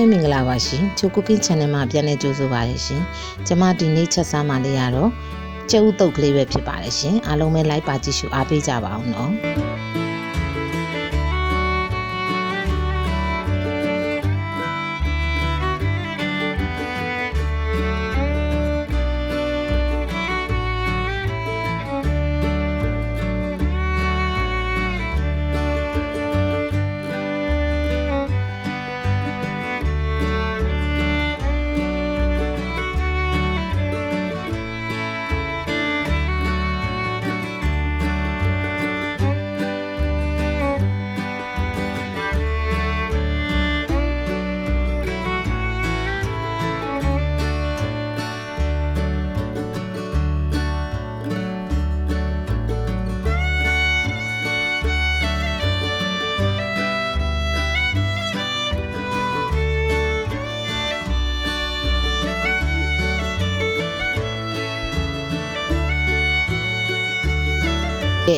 ပဲမင်္ဂလာပါရှင်ချိုကူကင်း channel မှာပြန်လည်ကြိုဆိုပါရရှင်ကျမဒီနေ့ချက်စားမှလေးရတော့ကျုပ်တုတ်ကလေးပဲဖြစ်ပါတယ်ရှင်အားလုံးပဲ like ပါကြည့်ရှုအားပေးကြပါအောင်နော်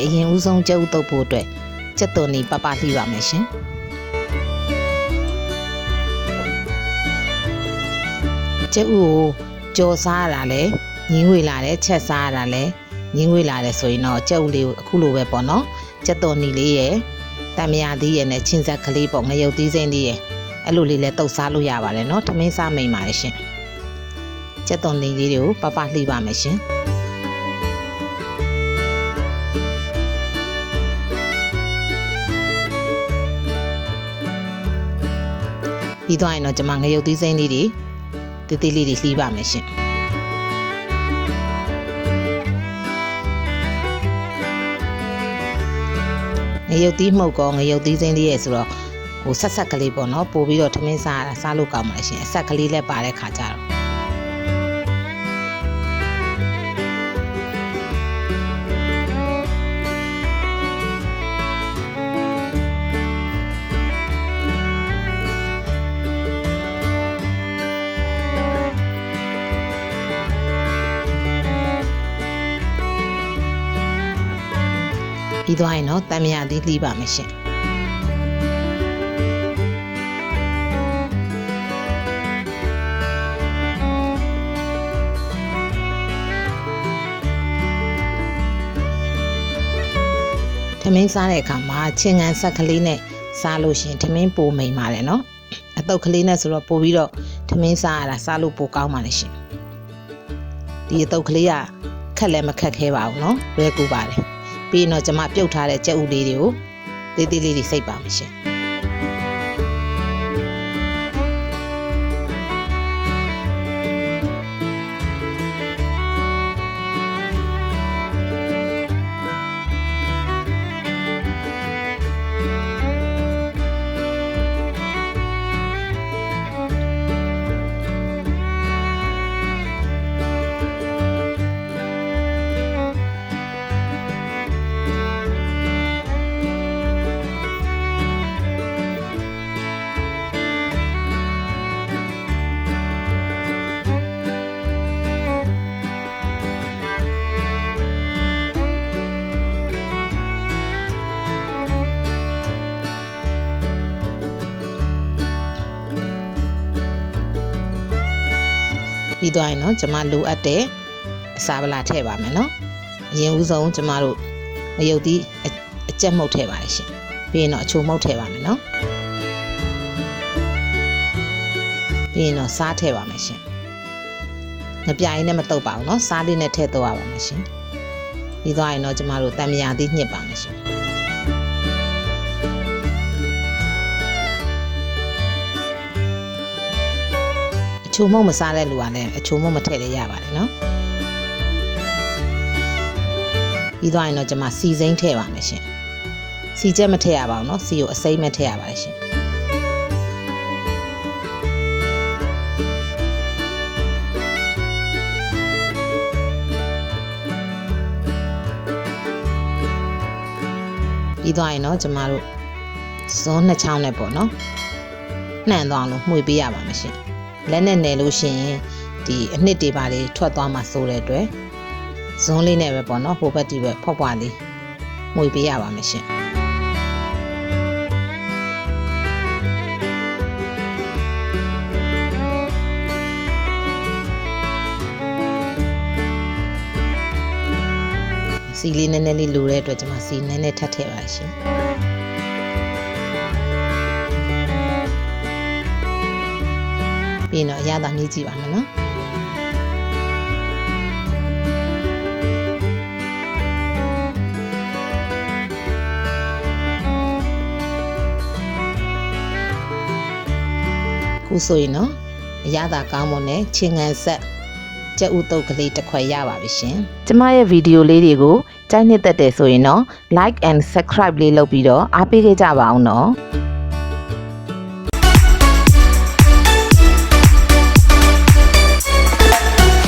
အရင်ဦးဆုံးကျုပ်တုပ်ဖို့အတွက်စက်သွန်နီပပလှီးပါမယ်ရှင်ကျုပ်ကိုကြော်စားရတာလဲညင်းဝေလာတယ်ချက်စားရတာလဲညင်းဝေလာတယ်ဆိုရင်တော့ကျုပ်လေးကိုအခုလိုပဲပေါ့နော်စက်သွန်နီလေးရယ်တံမြာသီးရယ်နဲ့ချင်းဆက်ကလေးပေါ့ငရုတ်သီးစိမ်းလေးရယ်အဲ့လိုလေးလဲတုပ်စားလို့ရပါတယ်နော်ထမင်းစားမိန်ပါတယ်ရှင်စက်သွန်နီလေးတွေကိုပပလှီးပါမယ်ရှင်ပြီးသွားရင်တော့ကျွန်မငရုတ်သီးစိမ်းလေးတွေတေးသေးလေးတွေလှီးပါမယ်ရှင်ငရုတ်သီးမှုတ်ကောငရုတ်သီးစိမ်းလေးရဲ့ဆိုတော့ဟိုဆက်ကလေးပေါ့နော်ပို့ပြီးတော့ထမင်းစားလို့ကောင်းပါလေရှင်အဆက်ကလေးလည်းပါတဲ့ခါကြတော့ပြီးသွားရင်တော့တံမြာသီးလှီးပါမယ်ရှင်ထမင်းစားတဲ့အခါမှာချင်းကန်ဆက်ကလေးနဲ့စားလို့ရှင်ထမင်းပိုမိန်ပါတယ်နော်အတုပ်ကလေးနဲ့ဆိုတော့ပိုပြီးတော့ထမင်းစားရတာစားလို့ပိုကောင်းပါလေရှင်ဒီအတုပ်ကလေးကခက်လည်းမခက်ခဲပါဘူးနော်လွယ်ကူပါတယ်ပြီးတော့ကျွန်မပြုတ်ထားတဲ့ကြက်ဥလေးတွေကိုသေးသေးလေးတွေစိတ်ပါမယ်ရှင်ပြီးသွားရင်တော့ကျမလိုအပ်တဲ့အစာပလာထည့်ပါမယ်နော်အရင်ဦးဆုံးကျမတို့ငရုတ်သီးအကြက်မှုတ်ထည့်ပါရရှင်ပြီးရင်တော့အချိုမှုတ်ထည့်ပါမယ်နော်ပြီးရင်တော့စားထည့်ပါမယ်ရှင်ငပြိုင်နဲ့မတုပ်ပါဘူးနော်စားလေးနဲ့ထည့်တော့ရပါမယ်ရှင်ပြီးသွားရင်တော့ကျမတို့တံမြာသီးညှစ်ပါမယ်ရှင်အချိုမုံမစားတဲ့လူကလည်းအချိုမုံမထည့်လည်းရပါတယ်နော်ပြီးသွားရင်တော့ကျွန်မစီစိမ်းထည့်ပါမယ်ရှင်စီချက်မထည့်ရပါဘူးနော်စီကိုအစိမ်းမထည့်ရပါတယ်ရှင်ပြီးသွားရင်တော့ကျွန်မတို့ဇွန်းနှစ်ချောင်းနဲ့ပေါ့နော်နှံ့သွားလို့မှွေပေးရပါမယ်ရှင်လက်နဲ့နယ်လို့ရှိရင်ဒီအနှစ်တွေပါလေးထွက်သွားမှစိုးတဲ့အတွက်ဇွန်းလေးနဲ့ပဲပေါ့နော်ဟိုဘက်ဒီဘက်ဖွက်ဖွားလေးမှွေပေးရပါမယ်ရှင် စီလေးနည်းနည်းလေးလိုတဲ့အတွက်ကျွန်မစီနည်းနည်းထပ်ထည့်ပါရှင်ပြီးတော့အရသာမြည်ကြည့်ပါမယ်နော်ခုဆိုရင်နော်အရသာကောင်းမွန်တဲ့ချင်းငံဆက်ကြက်ဥတုပ်ကလေးတစ်ခွက်ရပါပြီရှင်ကျမရဲ့ဗီဒီယိုလေးတွေကိုကြိုက်နှစ်သက်တယ်ဆိုရင်တော့ like and subscribe လေးလုပ်ပြီးတော့အားပေးခဲ့ကြပါအောင်နော်